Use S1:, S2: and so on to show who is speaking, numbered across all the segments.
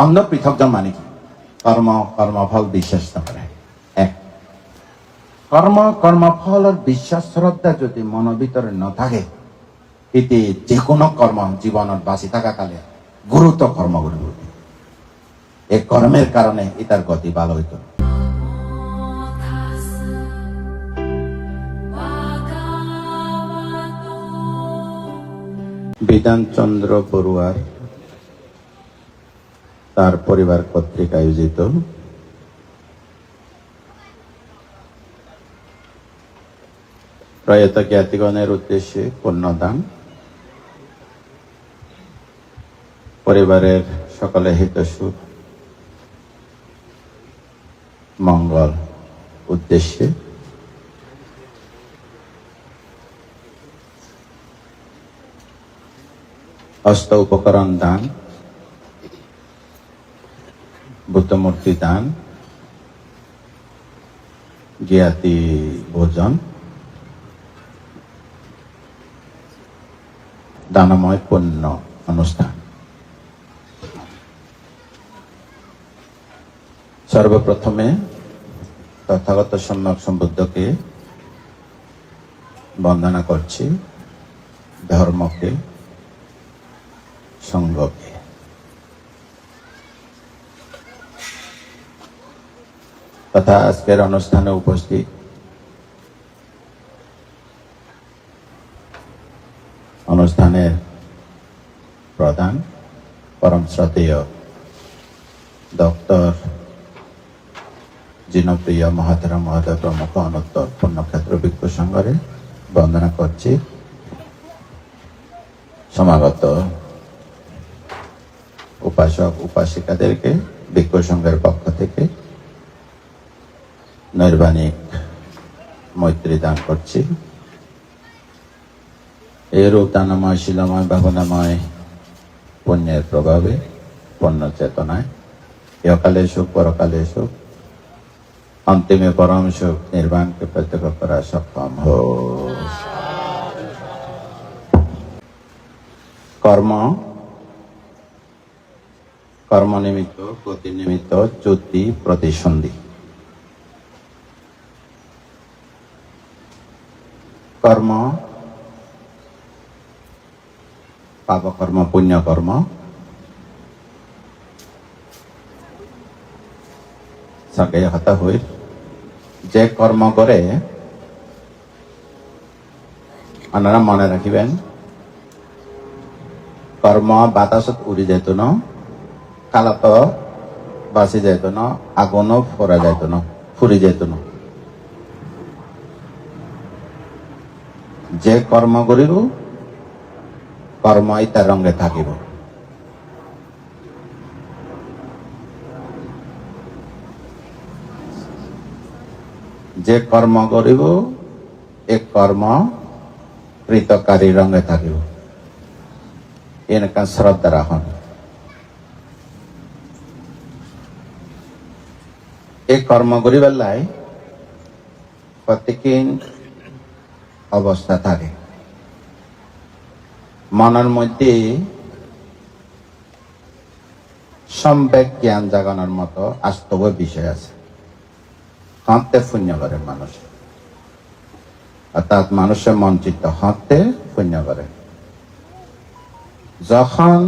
S1: অন্ধ পৃথকজন মানে কি? কর্মফল বিশ্বাস নকৰে। এক, কর্মফলের বিশ্বাস শ্রদ্ধা যদি মনের ভিতরে নথাকে, এতে যে কোনো কর্ম জীবনত বাঁচি থাকা কালে গুরুত্ব কর্ম করব। এই কর্মের কারণে এটার গতি ভালো হইত। বিধানচন্দ্র বড়ুয়ার তার পরিবার কর্তৃক আয়োজিত প্রয়াত জ্ঞাতিগণের উদ্দেশ্যে পুণ্যদান, পরিবারের সকলে হিতসুখ মঙ্গল উদ্দেশ্যে হস্ত উপকরণ দান, বুদ্ধমূর্তি দান, জ্ঞাতি ভোজন, দানময় পুণ্য অনুষ্ঠান। সর্বপ্রথমে তথাগত সম্যক সম্বুদ্ধকে বন্দনা করছি, ধর্মকে, সঙ্গকে। তথা আজকের অনুষ্ঠানে উপস্থিত অনুষ্ঠানের প্রধান পরম শ্রদ্ধেয় ডক্টর জিনপ্রিয় মহাতেরা মহোদয় প্রমুখ অনুত্তর পুণ্যক্ষেত্র ভিক্ষু সংঘরে বন্দনা করছি। সমাগত উপাসক উপাসিকাদেরকে ভিক্ষু সংঘের পক্ষ থেকে নৈর্বাণিক মৈত্রী দান করছি। এরূপ দানময় শিলাময় ভাবনাময় পুণ্যের প্রভাবে পুণ্য চেতনায় ইহকালে সুখ পরকালে সুখ অন্তিমে পরম সুখ নির্বাণকে প্রত্যক্ষ করা সক্ষম হোক। কর্ম নিমিত্ত গতি নিমিত্ত চ্যুতি প্রতিসন্ধি। কর্ম পাপকর্ম পুণ্যকর্ম সঙ্গে হতা হই। যে কর্ম করে আপনারা মনে রাখিবেন, কর্ম বাতাসত উড়ি যেত না, কালত বাঁচি যেত না, আগুনও ফোরা যেত না, ফুরি যেত না। যে কর্ম করিব কর্মই তার রঙে থাকিব। যে কর্ম করিব এক কর্ম কৃতকারী রঙে থাকিব। এনেকা শ্রদ্ধা রাখুন। এই কর্ম করিবার লাই প্রত্যেক অবস্থা থাকে। মনের মধ্যে সম্বেক জ্ঞান জাগানোর মতো বাস্তব বিষয় আছে। হাঁটতে পুণ্য করে মানুষ, অর্থাৎ মানুষের মন চিত্ত হাঁটতে পুণ্য করে। যখন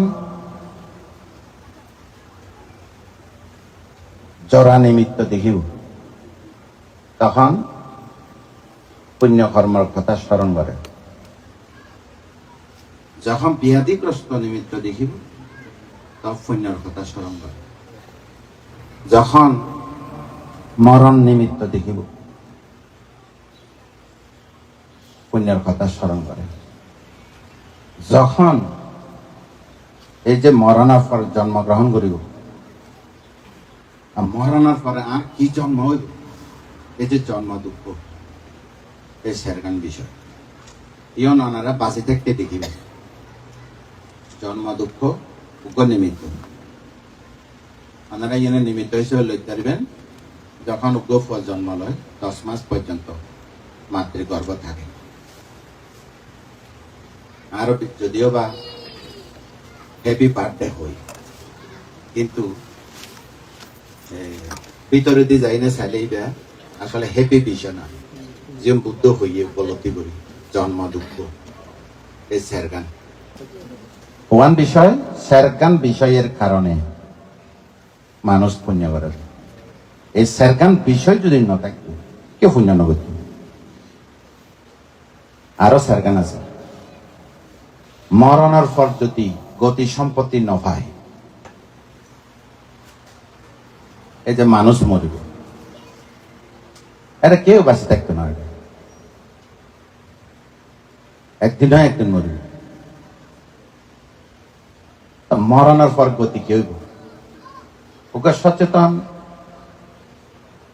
S1: জরা নিমিত্ত দেখিব তখন পুণ্য কর্মের কথা স্মরণ করে। যখন ব্যাধিগ্রস্ত নিমিত্ত দেখিব তখন পুণ্যের কথা স্মরণ করে। যখন মরণ নিমিত্ত দেখিব পুণ্যের কথা স্মরণ করে। যখন এই যে মরণের পর জন্মগ্রহণ করিব, মরণের পরে আর কি জন্ম হইব, এই যে জন্ম দুঃখ, এই সেরগান বিষয় ইয়ন ওনারা বাঁচি থাকতে দেখিবে। জন্ম দুঃখ নিমিত্ত ওনারা ইয়নের নিমিত্ত হিসেবে লইতে পারবেন। যখন উগ্র ফল জন্ম লয় 10 মাস পর্যন্ত মাতৃগর্ভ থাকে। আর যদিও বা হ্যাপি বার্থডে হই, কিন্তু ভিতরে দিয়ে যাই না চাইলে এটা আসলে হ্যাপি বিষয় না, যে বুদ্ধ হইয়ে উপলব্ধি করি জন্ম দুঃখ এই স্যারগান ওয়ান বিষয়। স্যারগান বিষয়ের কারণে মানুষ পুণ্য করে। এই স্যারগান বিষয় যদি ন থাকতো কেউ পুণ্য ন করত। আরো স্যারগান আছে, মরণের পর যদি গতি সম্পত্তি ন পায়, এই যে মানুষ মরিব, এটা কেউ বাঁচে থাকতো না, একদিন হয় একদিন মরিব। মরণের পর গতি কেউ ওকে সচেতন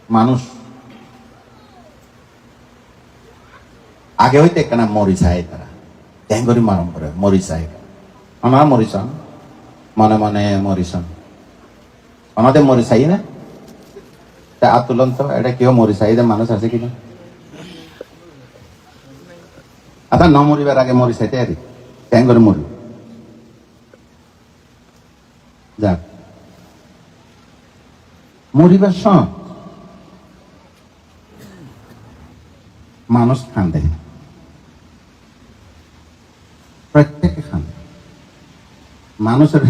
S1: মানুষ আগে হইতে কেন মরি চায়, তারা ট্যাঙ্গরি মারম করে মরি চায়, ওনারা মরিছন মনে মনে মরিছন, ওনাদের মরি চাই না। তা আতুলন তো এটা কেউ মরি চাই মানুষ আছে কিনা? আচ্ছা, ন মরিবার আগে মরি চাইতে আর ট্যাঙ্গরি মরি যাক। মরিবার সময় মানুষ কান্দে, প্রত্যেকে কান্দে। মানুষের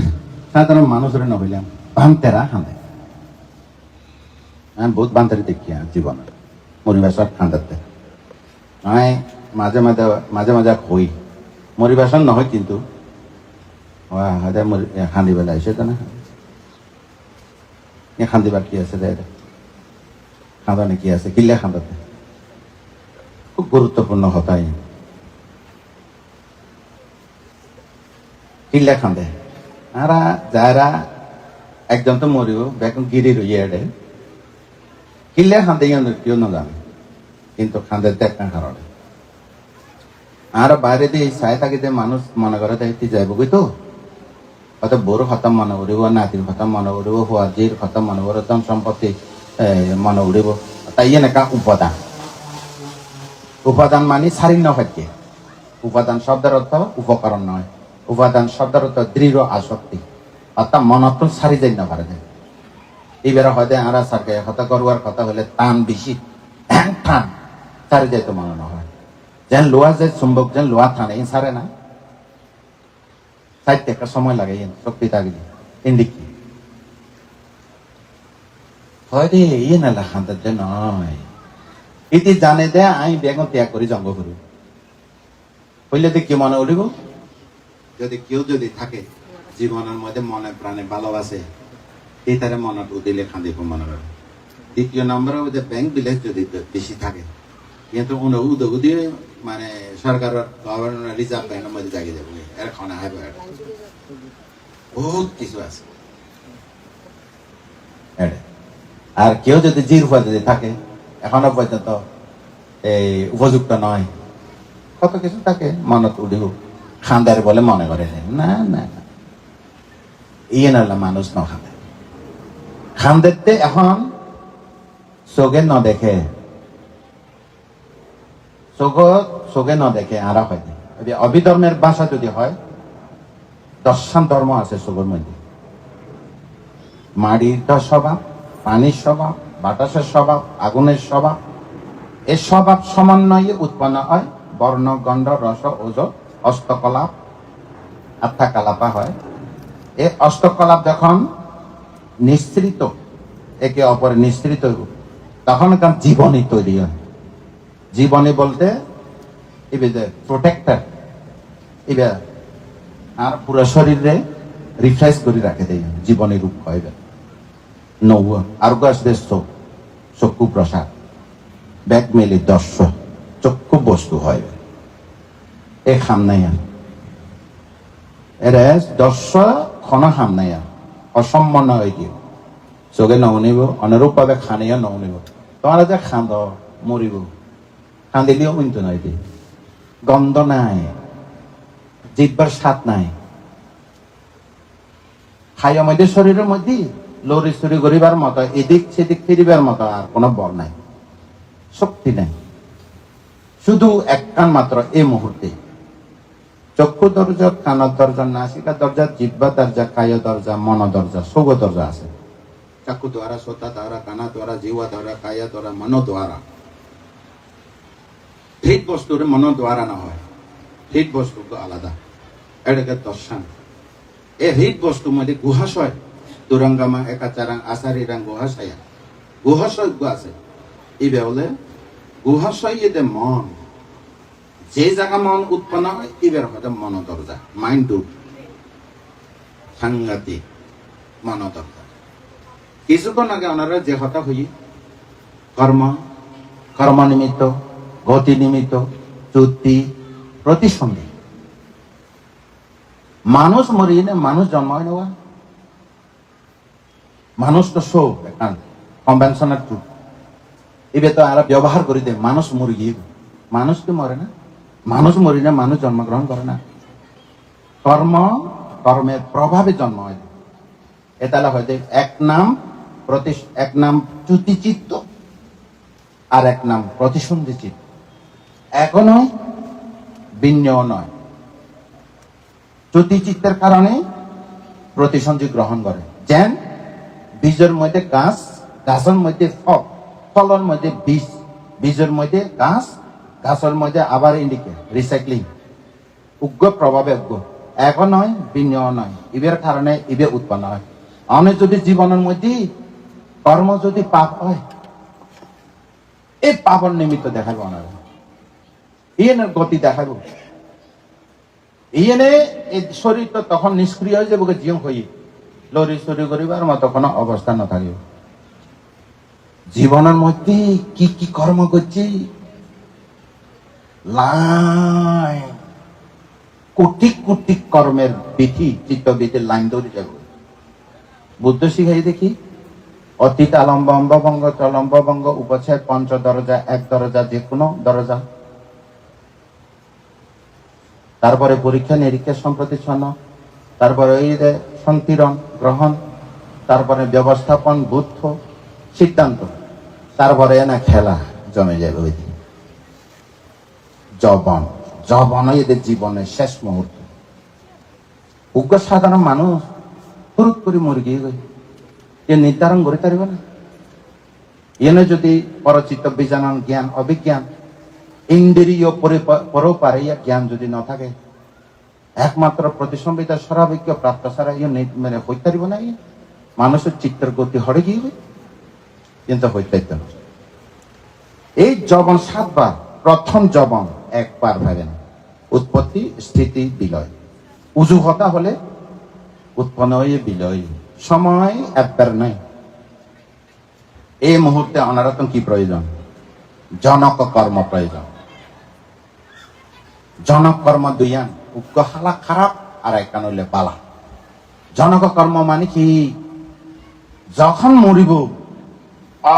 S1: সাধারণ মানুষের নইলাম ভান্তেরা কান্দে। আমি বহুত বান্তারি দেখি জীবনে মরিবার সব কান্দাতে। আমি মাঝে মাঝে মাঝে মাঝে কই মরিবার সব নহয়, কিন্তু খান্দি বেলা এসে তো না খান্দিবার কি আছে, খাঁদানে কি আছে, কিল্লে খান্দাতে খুব গুরুত্বপূর্ণ হতাই কিল্লে খান্দে। আর যারা একজন তো মরিব বেকন গিরি রইয়ে এডে কিল্লে খান্দে কেউ না জানে, কিন্তু খান্দে দেখা কারণে। আর বাইরে দিয়ে চাই থাকি যে মানুষ মনে করে দেখতে যাইব গই তো হয়তো বড় খতম মনে উড়িব, নাতির খতম মনে উড়িব, হুয়াজির খতম মনে উড়িব, ধন সম্পত্তি মনে উড়িব। তাই এনেকা উপাদান, উপাদান মানে সারিন্য হচ্ছে। উপাদান শব্দের অর্থ উপকরণ নয়, উপাদান শব্দের অর্থ দৃঢ় আসক্তি, অর্থাৎ মনত সারি যাই না পারে। এইবার হয়তো আর সারকে কথা করবার কথা হলে টান বেশি, টান সারি যাইতো মনে না হয়। যেন লোহা যে চুম্বক যেন লোহা টানে সারে না, সাইতে একটা সময় লাগে শক্তি থাকলে এদিকে হয় রে ইয়ে না লাখান্তার যে নয়। এটি জানে দে আমি বেগুন ত্যাগ করি জঙ্গ করি হইলে কি মনে উঠিব। যদি কেউ যদি থাকে জীবনের মধ্যে মনে প্রাণে ভালোবাসে, এই তারে মনত উদিলে খান্দিব মনে করে। দ্বিতীয় নম্বরে ওই যে ব্যাংক বিলেজ যদি বেশি থাকে, কিন্তু উদি মানে সরকারের গভর্নমেন্ট রিজার্ভ ব্যাংকের মধ্যে জাগিয়ে যাবে, এর খানা হবে বহুত কিছু আছে। আর কেউ যদি জির উপর যদি থাকে, এখনো পর্যন্ত এই উপযুক্ত নয়, কত কিছু থাকে মনত উঠিব, খান্দার বলে মনে করে না না ইয়ে নাহলে মানুষ ন খান্দে। খান্দেতে এখন চোখে ন দেখে, চোখে ন দেখে আরা হয়। অভিধর্মের ভাষা যদি হয়, দর্শন ধর্ম আছে চোখের মধ্যে। মাটির স্বভাব, পানির স্বভাব, বাতাসের স্বভাব, আগুনের স্বভাব, এই স্বভাব সমন্বয়ে উৎপন্ন হয় বর্ণ, গন্ধ, রস, ওজ, অষ্টকলাপ, আত্মাকালাপা হয়। এই অষ্টকলাপ যখন নিঃসৃত, একে অপরে নিঃসৃত, তখন জীবনী তৈরি হয়। জীবনী বলতে এবার যে প্রোটেক্টর, এবার আর পুরো শরীরে রিফ্রেশ করে রাখে দেয়, জীবনী রূপ হয় নৌ। আর আসবে চক্ষু প্রসাদ, ব্যাগ মেলি দর্শ চক্ষু বস্তু হয় এ খাম নাই। এর দর্শ খন খাম নাই, অসম্মান হয়ে গিয়ে চোখে ননিব, অনুরূপ ভাবে খানিয়া ননিব। তোমার যে খান্দ মরিব, কান্দিলেও কিন্তু নয়, গন্ধ নাই, জিহ্বার স্বাদ নাই, খাইয়া মধ্যে শরীরের মধ্যে লড়ি চুরি করিবার মতো, এদিক সেদিক ফিরিবার মতো আর কোনো বল নাই, শক্তি নাই। শুধু একখান মাত্র এই মুহূর্তে চক্ষু দরজা, কানের দরজা, নাসিকা দরজা, জিহ্বা দরজা, কায় দরজা, মন দরজা, সৌগ দরজা আছে। চক্ষু দ্বারা, শ্রোতা দ্বারা, কানা দ্বারা, জিহ্বা দ্বারা, কায় দ্বারা, মন দ্বারা। ঠিক বস্তুর মন দ্বারা না হয়, ঠিক বস্তু আলাদা, এটাকে দর্শন। এই হৃদ বস্তু মধ্যে গুহাশয়, দুরঙ্গামা একাচারাং আচারিরাং গুহাশয়া, গুহাশয় আছে। ইবে হলে গুহাশয় এতে মন, যে জায়গা মন উৎপন্ন হয় এবার হয়তো মন দরজা, মাইন্ড রুট, সাংঘাতিক মন দরজা। কিছুক্ষণ আগে ওনারা যে কথা হই কর্ম, কর্ম নিমিত্ত, গতি নিমিত্ত, চ্যুতি, প্রতিসন্ধি। মানুষ মরিয়ে না, মানুষ জন্মায় নেওয়া, মানুষ তো শো একটা কনভেনশনাল ট্রুথ। এবার তো আর ব্যবহার করে দে, মানুষ মরে গিয়ে, মানুষ তো মরে না, মানুষ মরি না, মানুষ জন্মগ্রহণ করে না। কর্ম, কর্মের প্রভাবে জন্ম হয়। এটা হয়তো এক নাম চ্যুতিচিত্ত, আর এক নাম প্রতিসন্ধি চিত্ত। একও নয়, ভিন্নও নয়। চ্যুতিচিত্তের কারণে প্রতিসন্ধি গ্রহণ করে। যেন বীজের মধ্যে গাছ, গাছের মধ্যে ফল, ফলের মধ্যে বীজ, বীজের মধ্যে গাছ, গাছের মধ্যে আবার ইন্ডিকে রিসাইক্লিং, উগ্র প্রভাবে উগ্র। একও নয়, ভিন্ন নয়, ইবের কারণে ইবে উৎপন্ন হয়। অনেক যদি জীবনের মধ্যে কর্ম যদি পাপ হয়, এই পাপের নিমিত্ত দেখাবো ওনারা, ইয়েনের গতি দেখাবো। ইয়েনে এই শরীর তো তখন নিষ্ক্রিয় হয়ে যাবে, জিয়ং হই লড়ি চুরি করিবার মতো কোনো অবস্থা না থাকিব। জীবনের মধ্যে কি কি কর্ম করছি, লাইন কোটি কোটি কর্মের বিধি, চিত্তবিধির লাইন ধরে যাব। বুদ্ধ শিখাই দেখি অতীত আলম্ব অম্বভঙ্গ, চলম্ব ভঙ্গ, উপচ্ছেদ, পঞ্চ দরজা, এক দরজা, যে কোনো দরজা। তারপরে পরীক্ষা নিরীক্ষা, সম্প্রতিচ্ছন্ন, তারপরে ওই যে সন্তিরণ গ্রহণ, তারপরে ব্যবস্থাপন, বুদ্ধ সিদ্ধান্ত, তারপরে না খেলা জমে যাবে। ওই দিন যৌবন, যৌবন এদের জীবনের শেষ মুহূর্ত। উগ্র সাধারণ মানুষ ফুরুত করে মরে গিয়ে গেছে, এ নির্ধারণ করে পারবে না। এনে যদি পরচিত্ত বিজানন জ্ঞান, অভিজ্ঞান, ইন্দ্রিয় পরপারে জ্ঞান যদি না থাকে, একমাত্র প্রতিসম্বিতা স্বরাভিজ্ঞ প্রাপ্ত ছাড়া ইয়ে মানে হইতে পারিব না। মানুষের চিত্তের গতি হরে গিয়ে, কিন্তু হইতে না। এই যবন 7 বার, প্রথম যবন একবার ভাবেন, উৎপত্তি, স্থিতি, বিলয়। উজু হতা হলে উৎপন্ন হয়ে বিলয়, সময় একবার নাই। এই মুহূর্তে অনারতন কি প্রয়োজন? জনক কর্ম প্রয়োজন। জনক কর্ম দুইয়ান, উগ্র হালা খারাপ, আর একটা নইলে বালা। জনক কর্ম মানে কি? যখন মরিব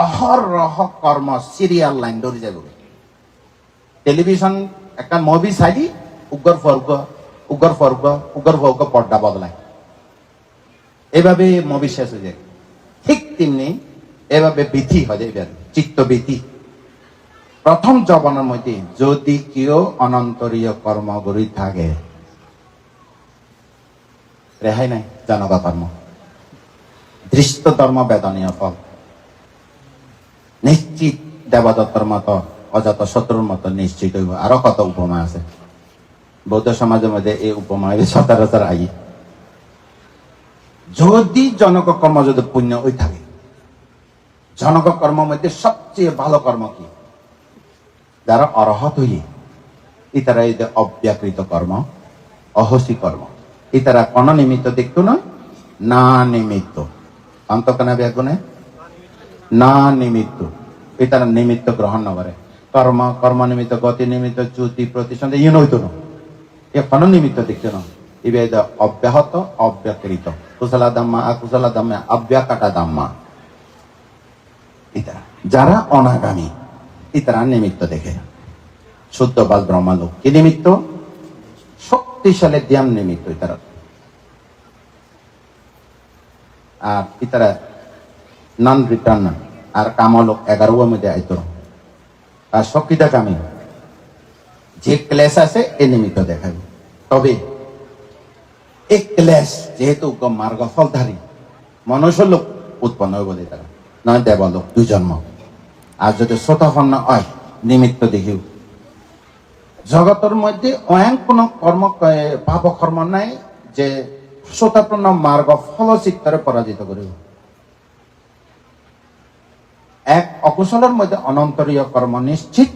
S1: অহরহ কর্ম সিরিয়াল লাইন ধরে যাব। টেলিভিশন একটা মুভি চাইলি উগ্র ফর্গ, উগ্র ফর্গ, উগ্র ফর্গ পর্দা বদলায়, এভাবে মুভি শেষ হয়ে যায়। ঠিক তেমনি এভাবে বিধি হয়ে যায়, চিত্ত বিধি। প্রথম যবনের মধ্যে যদি কেউ অনন্তরীয় কর্ম করি থাকে, রেহাই নাই। জনক কর্ম, দৃষ্ট ধর্ম, বেদনীয় ফল নিশ্চিত। দেবদত্তর মতো, অজাত শত্রুর মতো নিশ্চিত হইব। আরো কত উপমা আছে বৌদ্ধ সমাজের মধ্যে, এই উপমা সচরাচর আই। যদি জনক কর্ম যদি পুণ্য হয়ে থাকে, জনক কর্মের মধ্যে সবচেয়ে ভালো কর্ম কি? যারা অরহত হইয়ে, ইতারা এই যে অব্যাকৃত কর্ম, অহসি কর্ম, ইতারা কোন নিমিত্ত দেখতো নয়, না নিমিত্ত। অন্তকনা ব্যাগুনে না নিমিত্ত, ইতারা নিমিত্ত গ্রহণ না করে। কর্ম, কর্ম নিমিত্ত, গতি নিমিত্ত, চ্যুতি, প্রতিসন্ধি ইয়ে নইতো না, এ কোন নিমিত্ত দেখতো না। ইবে অব্যাহত, অব্যাকৃত, কুশলা দাম্মা, আকুশলা দাম্মা, অব্যাকাটা দাম্মা। ইতারা যারা অনাগামী, ইতারা নিমিত্ত দেখে। শুদ্ধবাদ ব্রহ্মালোক কি নিমিত্ত? শক্তিশালী ধ্যান নিমিত্ত ইতারা। আর ইতারা নন রিটার্ন আর কামলোক 11 মধ্যে আইতো। আর শক্তিটা কামি যে ক্লেশ আছে এ নিমিত্ত দেখাবে। তবে এই ক্লেশ যেহেতু মার্গ ফলধারী মনুষ্য লোক উৎপন্ন হইব তারা নয় দেবলোক দুই জন্ম আর যদি শ্রোতাপন্ন হয় নিমিত্ত দেখিও জগতের মধ্যে অয়ন কোন কর্ম পাপ কর্ম নাই যে শ্রোতাপন্ন মার্গ ফলচিত্তরে পরাজিত করিব এক অকুশলের মধ্যে অনন্তরীয় কর্ম নিশ্চিত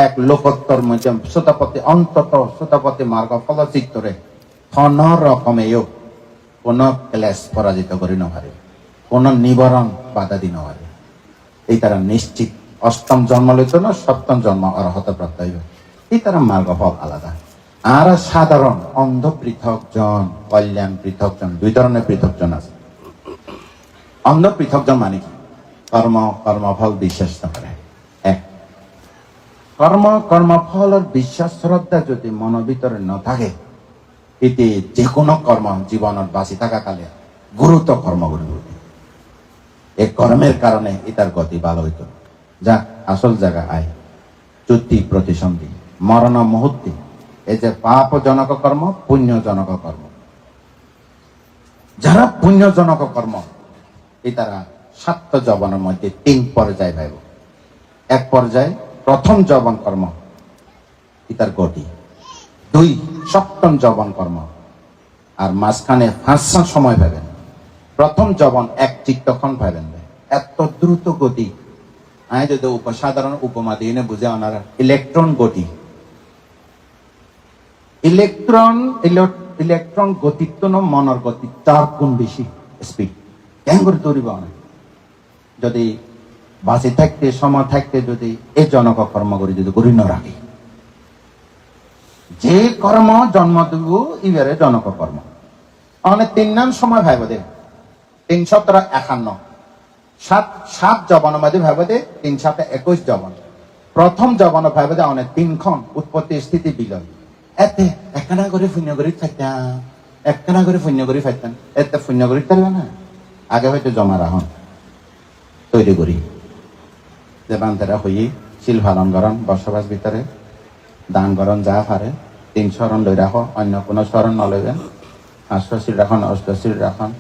S1: এক লোকোত্তর মধ্যে শ্রোতাপতি অন্তত শ্রোতাপতি মার্গ ফলচিত্তরে কোন রকমেও কোন ক্লেশ পরাজিত করি নপারে কোন নিবারণ বাধা দি নপারে এই তারা নিশ্চিত অষ্টম জন্ম লইত না সপ্তম জন্ম অর্হত প্রাপ্ত হইবে এই তারা মার্গ ফল আলাদা আর সাধারণ অন্ধ পৃথক জন কল্যাণ পৃথক জন দুই ধরনের পৃথক জন আছে অন্ধ পৃথক জন মানে কি কর্মফল বিশ্বাস না করে এক কর্মফলের বিশ্বাস শ্রদ্ধা যদি মনের ভিতরে না থাকে এতে যে কোনো কর্ম জীবনের বাঁচি থাকাকালে গুরুত্ব কর্ম করিব এই কর্মের কারণে এটার গতি ভালো হইত যা আসল জায়গা আয় চুক্তি প্রতিসন্ধি মরণ মুহূর্তে এই যে পাপজনক কর্ম পুণ্যজনক কর্ম যারা পুণ্যজনক কর্ম এই তারা 7 যৌবনের মধ্যে 3 পর্যায় পাইব এক পর্যায়ে প্রথম যৌবন কর্ম এটার গতি 2 সপ্তম যৌবন কর্ম আর মাঝখানে 5 সময় পাবেন প্রথম যৌবন এক চিত্তক্ষণ পাবেন এত দ্রুত গতি আমি যদি সাধারণ উপমা দিয়ে বুঝে ওনারা ইলেকট্রন গতি ইলেকট্রন গতিত্ব মনের গতি 4 গুণ বেশি স্পিড কেন করে তৈরি যদি বাঁচে থাকতে সময় থাকতে যদি এই জনক কর্ম করি যদি করি না রাখি যে কর্ম জন্ম দেব ইবারে জনক কর্ম অনেক 3 নাম সময় ভাইব দে 351 সাত যবন মধ্যে ভাইব দে 321 যবন প্রথম যবন ভাইব দে অনেক 3 খন উৎপত্তি স্থিতি বিলয় এতে একখানা করে পুণ্য করি থাকতাম একখানা করে পুণ্য করি ফাইতাম এতে পুণ্য করি পারবে না আগে হয়তো জমা রাখুন তৈরি করি যে বান্তেরা হই শিল পালন করেন বসবাস ভিতরে দান করেন যা পারে 3 শরণ লই রাখো অন্য কোনো শরণ নলইবেন 8 শিল রাখন 8 শিল রাখন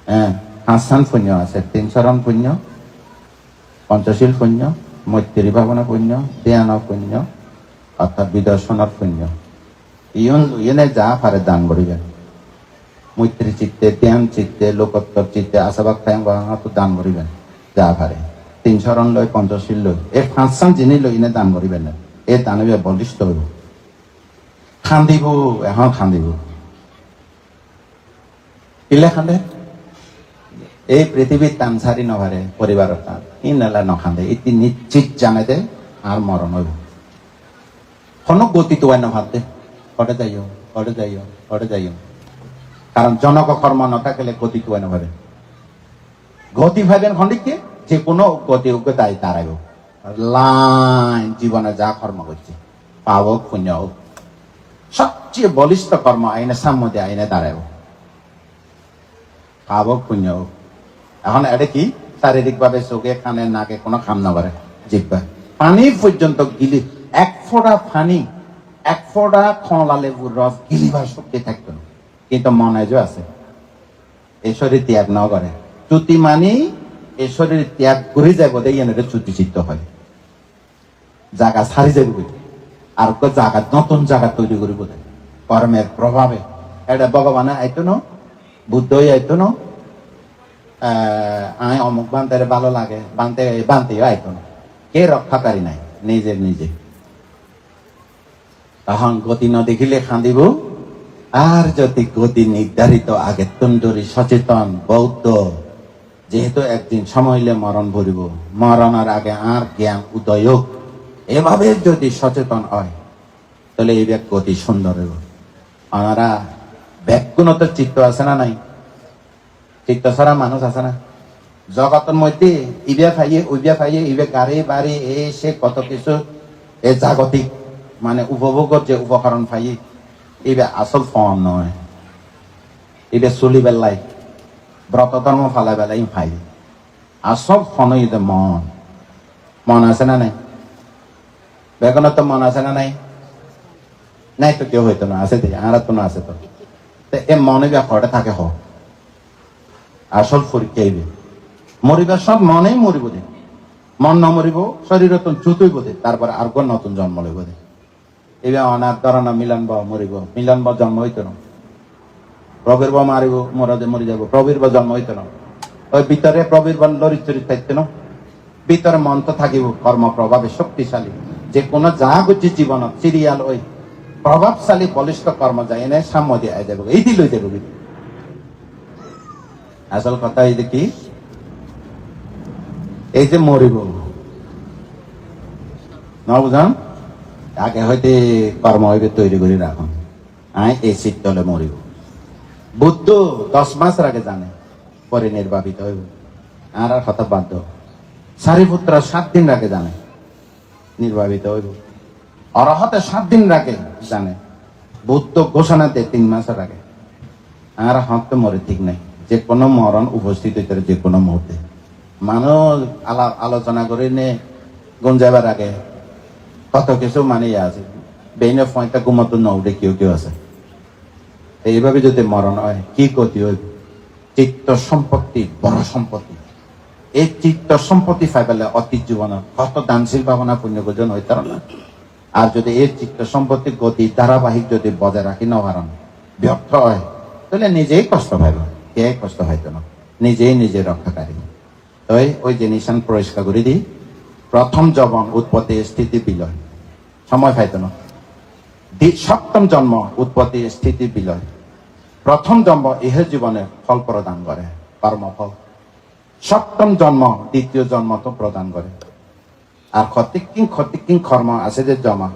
S1: হ্যাঁ 5 পুণ্য আছে 3 শরণ পুণ্য পঞ্চশীল পুণ্য মৈত্রী ভাবনা পুণ্য ধ্যান পুণ্য অর্থাৎ বিদর্শনের পুণ্য ইয়নে যা পারে দান করিবেন মৈত্রী চিত্তে ধ্যান চিত্তে লোকোত্তর চিত্তে আশাবাক দান করিবেন যা পারে 3 শরণ লই পঞ্চশীল লই এই 5 জিনিস লই ইনে দান করিবেন না এই দানবে বলিষ্ঠ হইব খান্দিব এখন খান্দিব কিলে খান্দে এই পৃথিবীর টান ছাড়ি নভারে পরিবারের টান ই নেলা নখান্দে এটি নিশ্চিত জানে দে আর মরণ হইব কোনো গতি তো না ভাবতে ঘটে যাইও কারণ জনক কর্ম না থাকলে গতি তো না ভাবে গতি ভাবেন খন্ডিককে যে কোনো গতি দায়ী তারাইব লাইন জীবনে যা কর্ম করছে পাব পুণ্য হোক সবচেয়ে বলিষ্ঠ কর্ম আইনে সাম্যতে আইনে দাঁড়াইব পাব পুণ্য হোক এখন এটা কি শারীরিক ভাবে চোখে কানে নাকে কোনো খাম না করে জিব্বা পানি পর্যন্ত গিলি এক ফোঁটা খলা লেবুর রস গিলিবার শক্তি থাকতো না কিন্তু মনে যে আছে এই শরীর ত্যাগ ন করে চ্যুতি মানি এই শরীর ত্যাগ করে যাবো দেয় চ্যুতি চিত্ত হয় জায়গা ছাড়ি যাবে আর জায়গা নতুন জায়গা তৈরি করিব কর্মের প্রভাবে এটা ভগবানে আইতো ন বুদ্ধই আইতো ন আমি অমুক বানতে ভালো লাগে বানতেও আইতো না কে রক্ষাকারী নাই নিজে তখন গতি ন দেখিলে খান্দিব আর যদি গতি নির্ধারিত আগে তন্দুরি সচেতন বৌদ্ধ যেহেতু একদিন সময় হইলে মরণ ভরিব মরণের আগে আর জ্ঞান উদয় এভাবে যদি সচেতন হয় তাহলে এই ব্যাগ গতি সুন্দর হইব ওনারা ব্যাগুণত চিত্ত আছে না নাই চিত্ত ছাড়া মানুষ আছে না জগতের মধ্যে ইবিয়া ফাইয়ে ইবে গাড়ি বাড়ি সে কত কিছু এ জাগতিক মানে উপভোগের যে উপকরণ ফাইয়ে ইবে আসল ফর্ম নয় ইবে চলি বেলাই ব্রত ধর্ম ফালাই বেলাই ফাই আসল ফন মন আছে না নাই বেগুনত মন আছে না নাই নাই তো কেউ হইতো না, আছে দেখি আর তো না আছে তো এ মনে ব্যাপারটা থাকে হ আসল পরীক্ষা এইবে মরিবার সব মনেই মরিব দে মন ন মরিব শরীর তো জুতই বোধে তারপরে আর কোন নতুন জন্ম লইব দে এবার অনাথ ধরনা মিলন বা মরিব মিলন বা জন্ম হইতো না প্রবীর বা মারিব মরাদে মরি যাব প্রবীর বা জন্ম হইতো না ওই ভিতরে প্রবীর বা লরিত চরিত থাকতো না ভিতরে মন তো থাকিব কর্ম প্রভাবে শক্তিশালী যে কোনো যা বুঝছি জীবন সিরিয়াল ওই প্রভাবশালী বলিষ্ঠ কর্ম যায় এনে সাম্য দিয়ে যাবে এই দিল যাবে আসল কথা এই দেখি এই যে মরিব না বুঝান আগে হইতে কর্ম হইবে তৈরি করে রাখুন এই শীত তলে মরিব বুদ্ধ 10 মাসের আগে জানে পরে নির্বাপিত হইব আর কথা বাধ্য সারিপুত্র 7 দিন আগে জানে নির্বাপিত হইব অরহতে 7 দিন আগে জানে বুদ্ধ ঘোষণাতে 3 মাসের আগে আর হাত তো মরে ঠিক নাই যে কোনো মরণ উপস্থিত হইতে যে কোনো মুহূর্তে মানুষ আলোচনা করে নে গুঞ্জাবার আগে কত কিছু মানে আছে বেইনে ফয়টা ঘুমাতো নৌডে কেউ কেউ আছে এইভাবে যদি মরণ হয় কি ক্ষতি হইব চিত্ত সম্পত্তি বড় সম্পত্তি এই চিত্ত সম্পত্তি পাইবেলে অতীত জীবন কত দানশীল ভাবনা পুণ্য গোজন হইতার না আর যদি এই চিত্ত সম্পত্তি গতি ধারাবাহিক যদি বজায় রাখি না পারেন ব্যর্থ হয় তাহলে নিজেই কষ্ট পাইব কে কষ্ট হইতো না নিজেই নিজে রক্ষাকারী তাই ওই যে নিশান পরিষ্কার করে দিই প্রথম যৌবন উৎপত্তি স্থিতি বিলয় সময় পাইতো না সপ্তম জন্ম উৎপত্তি স্থিতি বিলয় প্রথম জন্ম ইহ জীবনে ফল প্রদান করে কর্মফল সপ্তম জন্ম দ্বিতীয় জন্ম তো প্রদান করে আর ক্ষতিকিং কর্ম আছে যে জমা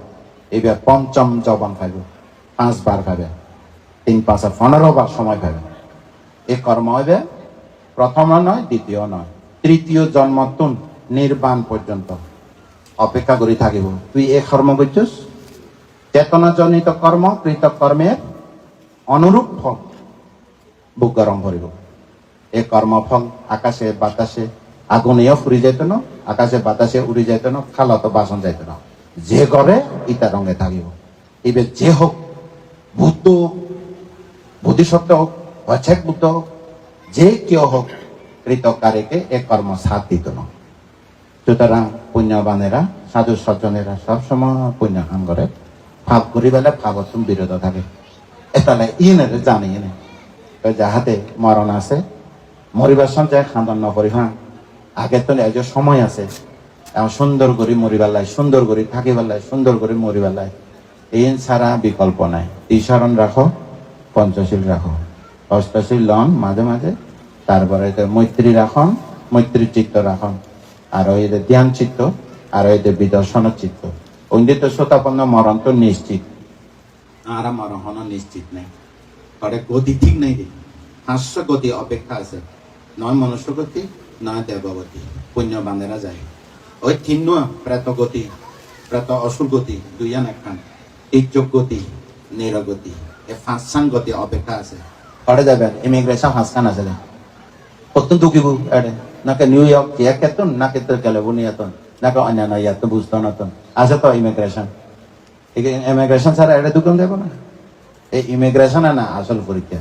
S1: এবার পঞ্চম যৌবন পাইব 5 বার পাবে 3 5 15 বার সময় পাবে এই কর্ম হইবে প্রথম নয় দ্বিতীয় নয় তৃতীয় জন্ম তুন নির্বাণ পর্যন্ত অপেক্ষা করে থাকিব তুই এ কর্ম করছিস চেতনাজনিত কর্ম কৃত কর্মের অনুরূপ ফল বুক গরম ভরিব এ কর্মফল আকাশে বাতাসে আগুনেও ফুরি যাইত না আকাশে বাতাসে উড়ি যাইত না খালত বাসন যাইত না যে করে ইটা রঙে থাকিব এবার যে হোক বুদ্ধ বুদ্ধিসত্ত্ব হোক অছেক বুদ্ধ হোক যে কেউ হোক কৃতকারীকে এ কর্ম সাথ দিত না সুতরাং পুণ্যবানেরা সাধু সজ্জনেরা সবসময় পুণ্য কাম করে ভাব করি বেলা ভাবতুম বিরত থাকে এতালে ইনের জানি এনে যাহাতে মরণ আছে মরিবার সঞ্চয় খান্দন নকরি হ্যাঁ আগে তো এই যে সময় আছে সুন্দর করে মরিবার লাই সুন্দর করে থাকিবার লাই সুন্দর করে মরিবার লাই এই ছাড়া বিকল্প নাই ঈশ্বরণ রাখো পঞ্চশীল রাখো অষ্টশীল লন মাঝে মাঝে তারপরে মৈত্রী রাখন মৈত্রী চিত্ত রাখন আর ওই ধ্যান চিত্ত আর ওই বিদর্শন চিত্ত ওই তো শ্রোতাপন্ন মরণ তো নিশ্চিত আর মরণ নিশ্চিত নাই ঘরে গতি ঠিক নাই রে হাস্য গতি অপেক্ষা আছে নয় মনুষ্য গতি নয় দেবগতি পুণ্যবানেরা যায় ওই তিন প্রেত গতি প্রেত অসুর গতি দুইয়ান একখান তীর্যক গতি নিরগতি এ 5 গতি অপেক্ষা আছে ঘরে যাবেন ইমিগ্রেশন 5 আছে কত দুঃখিব এডে নাকি নিউ ইয়র্ক কেতন নাকি তো ক্যালিফোর্নিয়াতন নাকি অন্যান্য ইয়াত বুঝতো না তো আছে তো ইমিগ্রেশন ইমিগ্রেশন ছাড়া এটা দোকান দেবো না এই ইমিগ্রেশন না আসল পরীক্ষা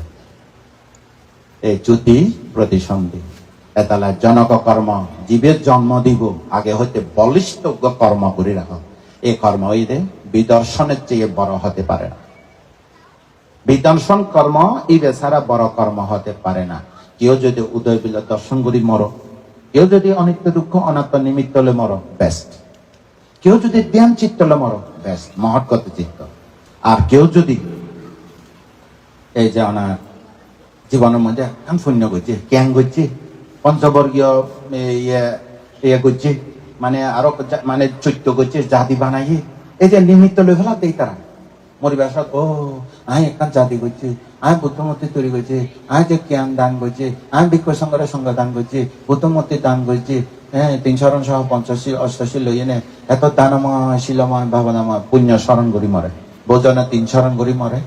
S1: এই চ্যুতি প্রতিসন্ধি এতালা জনক কর্ম জীবের জন্ম দিব আগে হইতে বলিষ্ঠ কর্ম করে রাখো এই কর্ম হইতে বিদর্শনের চেয়ে বড় হতে পারে না বিদর্শন কর্ম এই বেচারা বড় কর্ম হতে পারে না কেউ যদি উদয় বিল দর্শন করি মরো কেউ যদি অনিত্য দুঃখ অনাত্ম নিমিত্ত হলে মরো বেস্ট কেউ যদি ধ্যান চিত্ত হলে মরো বেস্ট মহৎগত চিত্ত আর কেউ যদি এই যে ওনার জীবনের মধ্যে শূন্য করছে ক্যাং করছে পঞ্চবর্গীয় ইয়ে করছে মানে আরো মানে চৈত্য করছে জাতি বানাই এই যে নিমিত্ত লই ফেলা দেই তারা মরিবার সাথে ও আই একখান জাতি করছি আমি বুদ্ধমূর্তি তৈরি করছি আমি যে জ্ঞান দান করছি আমি বিক্ষু সংঘের সঙ্গে দান করছি বুদ্ধমূর্তি দান করছি হ্যাঁ 3 শরণ সহ 85 88 লইয়ে নে এত দানময় শিলময় ভাবনাময় পুণ্য স্মরণ করি মরে বোজনা 3 শরণ করি মরে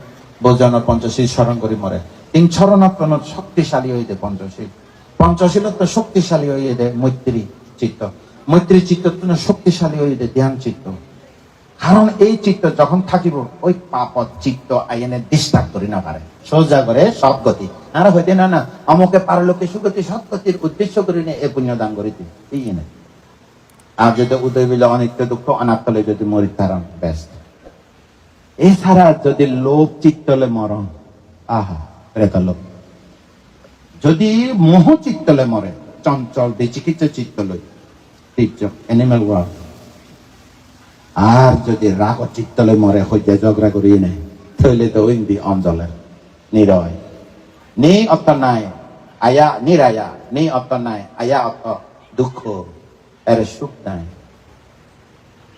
S1: বোজনা 85 স্মরণ করি মরে 3 শরণ কোন শক্তিশালী হইতে পঞ্চশীলত্ব শক্তিশালী হইয়ে দেয় মৈত্রী চিত্ত শক্তিশালী হইয়ে দেয় ধ্যান চিত্ত কারণ এই চিত্ত যখন থাকিব ওই পাপ চিত্ত আইনে ডিস্টার্ব করি না পারে, সোজা করে সৎ গতি আর হইতে না না অমুকে পারলোকে সুগতি সৎ গতির উদ্দেশ্য করি না এ পুণ্য দান করিতে এই না। আর যদি উদয় বিলে অনিত্য দুঃখ অনাত্তলে যদি মরিতারণ ব্যস্ত, এছাড়া যদি লোভ চিত্তলে মরণ, আহা এটা লোভ। যদি মোহ চিত্তলে মরে, চঞ্চল বিচিকিৎসা চিত্ত লই এনিম্যাল ওয়ার্ল্ড। আর যদি রাগ চিত্তলে মরে হইয়া ঝগড়া করিয়ে নেয়, তাহলে তো ইন্দি অঞ্চলের নিরয় নি অত্ত নাই আয়া নিরায়া নি অত্ত নাই আয়া অত্ত দুঃখ এর সুখ নাই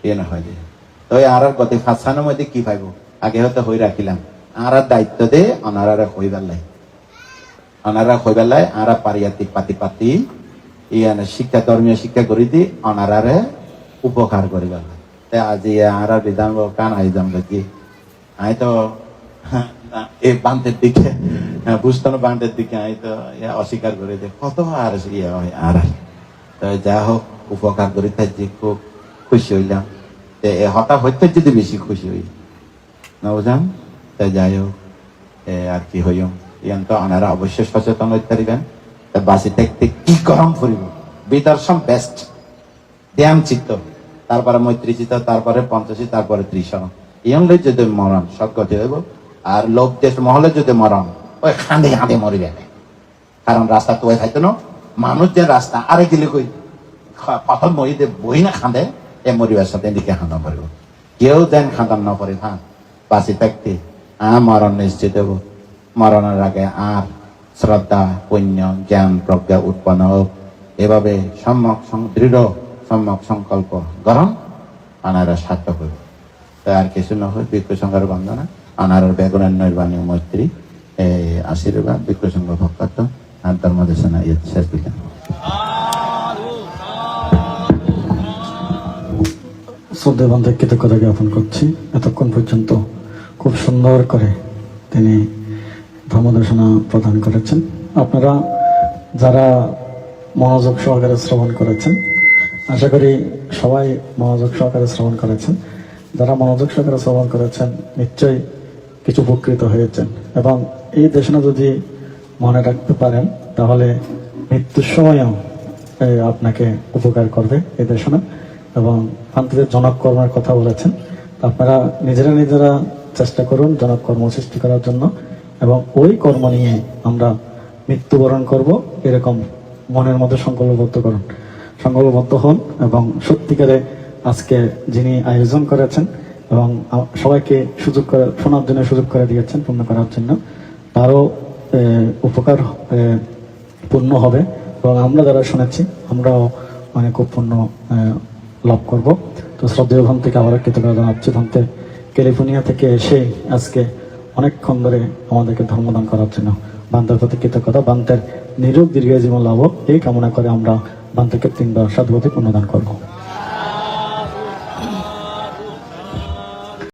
S1: এ না হয়। তো আর গতি ফাঁসানোর মধ্যে কি পাইব, আগে হয়তো হয়ে রাখিলাম আর দায়িত্ব দে অনারা হই বেলায়, অনারা হই বেলায় আর পারিয়াতিক পাতি পাতি ইয়ানে শিক্ষা ধর্মীয় শিক্ষা করি দি অনারারে উপকার করি বেলা। আজি আর বিধান কান আই যাম কি আই তো এই বান্ধের দিকে বুঝতো না, বান্ধের দিকে আই তো অস্বীকার করে দে কত আর ইয়ে হয়। আর তো যা হোক উপকার করি থাকি খুব খুশি হইলাম। হঠাৎ হইতে যদি বেশি খুশি হই না বুঝান, তাই যাই হোক আর কি হইম ইয়ান তো ওনারা অবশ্যই সচেতন হইতে পারিবেন। বাসি থাকতে কি গরম ফুরিব বিদর্শন বেস্ট ধ্যান চিত্ত, তারপরে মৈত্রী চিত্ত, তারপরে পঞ্চশী, তারপরে ত্রিশরণ। ইয়নলে যদি মরণ সৎগতি হইব। আর লোক দেশ মহলে যদি মরণ ওই খাঁদে খাঁদে মরিবে, কারণ রাস্তা তো ওই খাইতো না মানুষ যে রাস্তা আরে গেলে কই প্রথম মরিতে বই না খাঁদে এ মরিবার সাথে দিকে খাঁদা পড়ব। কেউ যেন খাঁদান না পড়ে হ্যাঁ বাঁচি থাকতে মরণ নিশ্চিত হব। মরণের আগে আর শ্রদ্ধা পুণ্য জ্ঞান প্রজ্ঞা উৎপন্ন হোক। এভাবে দৃঢ় সম্যক সংকল্প গরম আনারা সার্থক হইব। আর কিছু না হয় ভিক্ষু সংঘের বন্দনা আনার বেগুনের নৈর্বাণী মৈত্রী আশীর্বাদ ভিক্ষু সংঘ ভক্ত আর ধর্মদেশনা শেষ দিলেন।
S2: শ্রদ্ধা বান্ধব কৃতজ্ঞতা জ্ঞাপন করছি। এতক্ষণ পর্যন্ত খুব সুন্দর করে তিনি ধর্মদেশনা প্রদান করেছেন। আপনারা যারা মনোযোগ সহকারে শ্রবণ করেছেন, আশা করি সবাই মনোযোগ সহকারে শ্রবণ করেছেন। যারা মনোযোগ সহকারে শ্রবণ করেছেন নিশ্চয়ই কিছু উপকৃত হয়েছেন, এবং এই দেশনা যদি মনে রাখতে পারেন তাহলে মৃত্যুর সময়ও আপনাকে উপকার করবে এই দেশনা। এবং আন্তরিক জনক কর্মের কথা বলেছেন, আপনারা নিজেরা চেষ্টা করুন জনক কর্ম সৃষ্টি করার জন্য, এবং ওই কর্ম নিয়ে আমরা মৃত্যুবরণ করব এরকম মনের মধ্যে সংকল্পবদ্ধ হন। এবং সত্যিকারে আজকে যিনি আয়োজন করেছেন এবং সবাইকে শোনার জন্য সুযোগ করে দিয়েছেন পূর্ণ করার জন্য, তারও উপকার পূর্ণ হবে। এবং আমরা যারা শুনেছি আমরাও মানে খুব পূর্ণ লাভ করব। তো শ্রদ্ধেয় ভান থেকে আবার কৃতজ্ঞতা জানাচ্ছি। ভান্তে ক্যালিফোর্নিয়া থেকে এসে আজকে অনেকক্ষণ ধরে আমাদেরকে ধর্মদান করার জন্য বান্তের প্রতি কৃতজ্ঞতা। বান্তের নিরোগ দীর্ঘ জীবন লাভ এই কামনা করে আমরা বান্তেকে 3বার সাধুবাদী পুণ্যদান করবো।